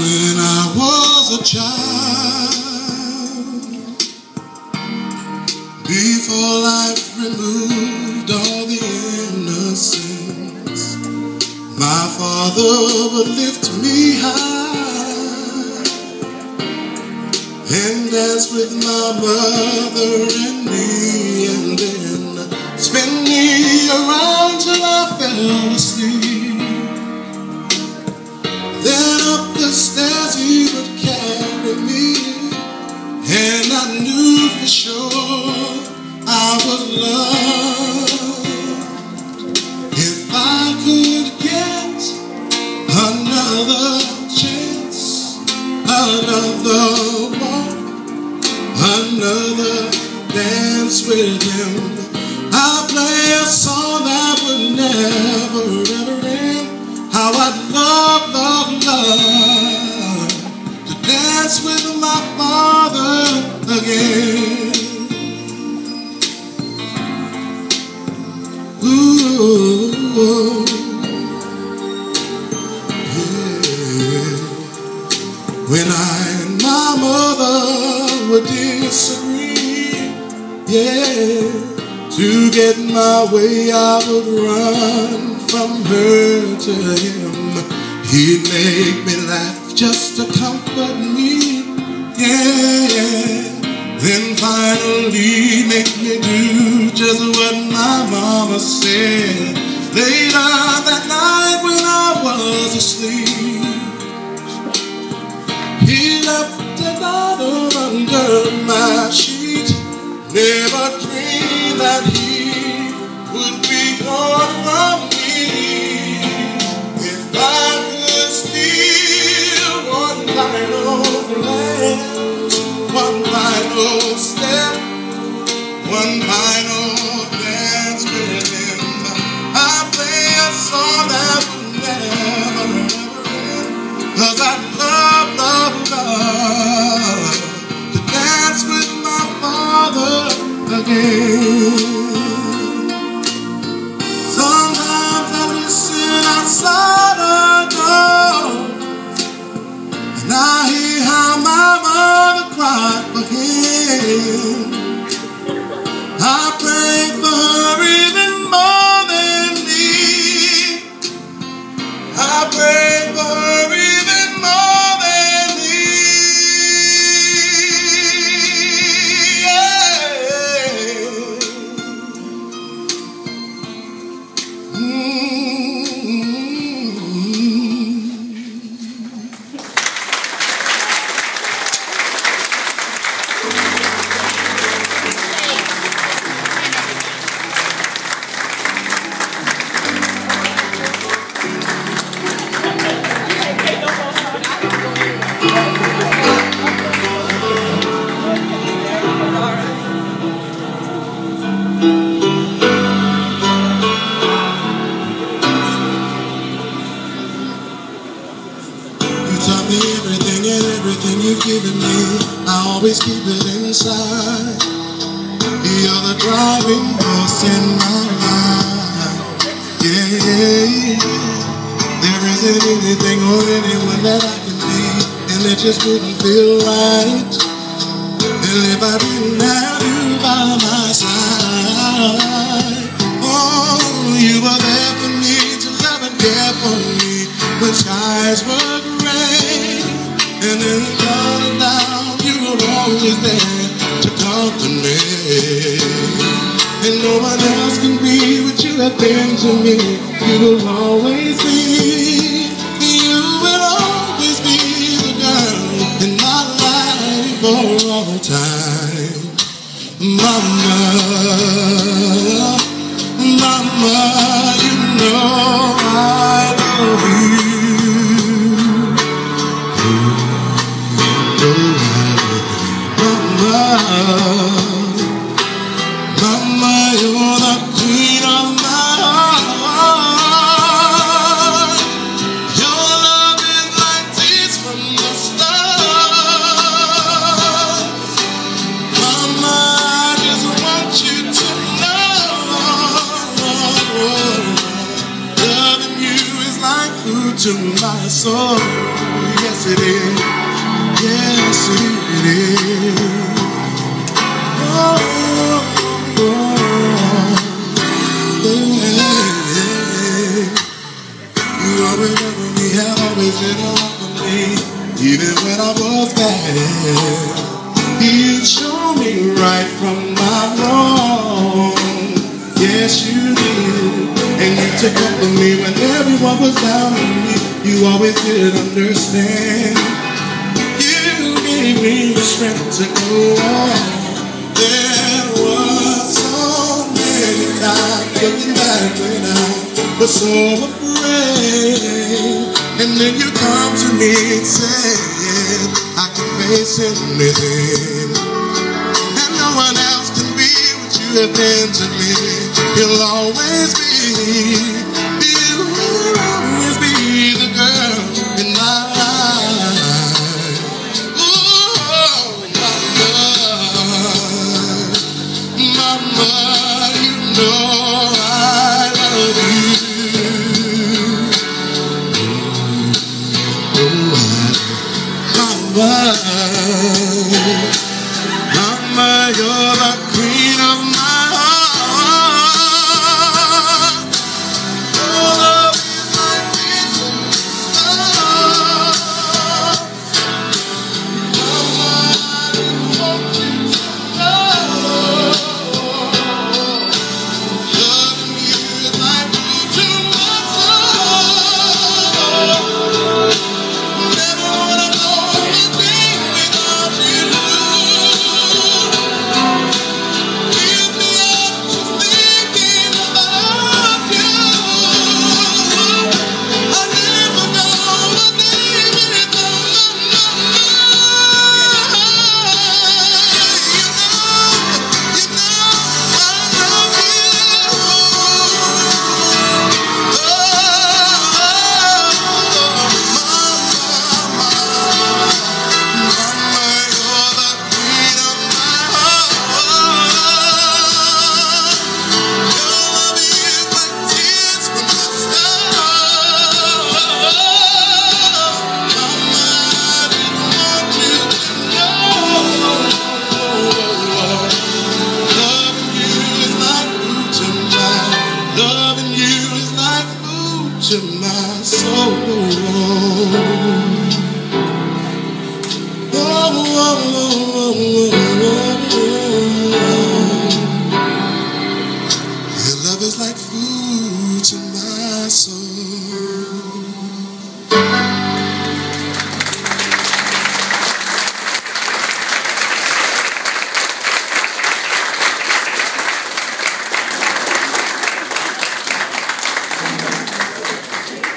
When I was a child, before life removed all the innocence, my father would lift me high and dance with my mother and me, and then spin me around till I fell asleep. Then up the stairs he would carry me, and I knew for sure I was loved. If I could get another chance, another walk, another dance with him, I'd play a song that would never ever end. How I'd love, love, love to dance with my father again. Ooh, yeah. When I and my mother would disagree, yeah, to get my way I would run from her to him. He'd make me laugh just to comfort me, yeah. Then finally make me do just what my mama said. Later that night when I was asleep, he left a dollar under my sheet. Never dreamed that he would be gone from me. If I could steal one final glance, one final step, one final dance with him, I'd play a song that would never end. 'Cause I love, love, love to dance with my father again. Sometimes I listen outside a door, and I hear how my mother cried for him. I pray for her even more than me. I pray for her even more than me. Everything you've given me, I always keep it inside. You're the driving force in my life. Yeah, there isn't anything or anyone that I can be, and it just wouldn't feel right. And if I didn't have you by my side, oh, you were there for me to love and care for me when skies were gray. And in the coming down, you were always there to comfort me. And no one else can be what you have been to me. You will always be, you will always be the girl in my life for all time. Mama, mama, you know I love you. Mama, you're the queen of my heart. You're to my soul. Yes, it is. Yes, it is. Oh, yeah. You always love me, have always been around for me, even when I was bad. You show me right from my wrong. Yes, you did. And you took up with me when everyone was down on me. You always did understand. You gave me the strength to go on. There was so many times looking back when I was so afraid. And then you come to me and say, I can face anything, and no one else can be what you have been to me. You'll always be, you will always be the girl in my life. Oh, mama, you know I love you. Oh, mama.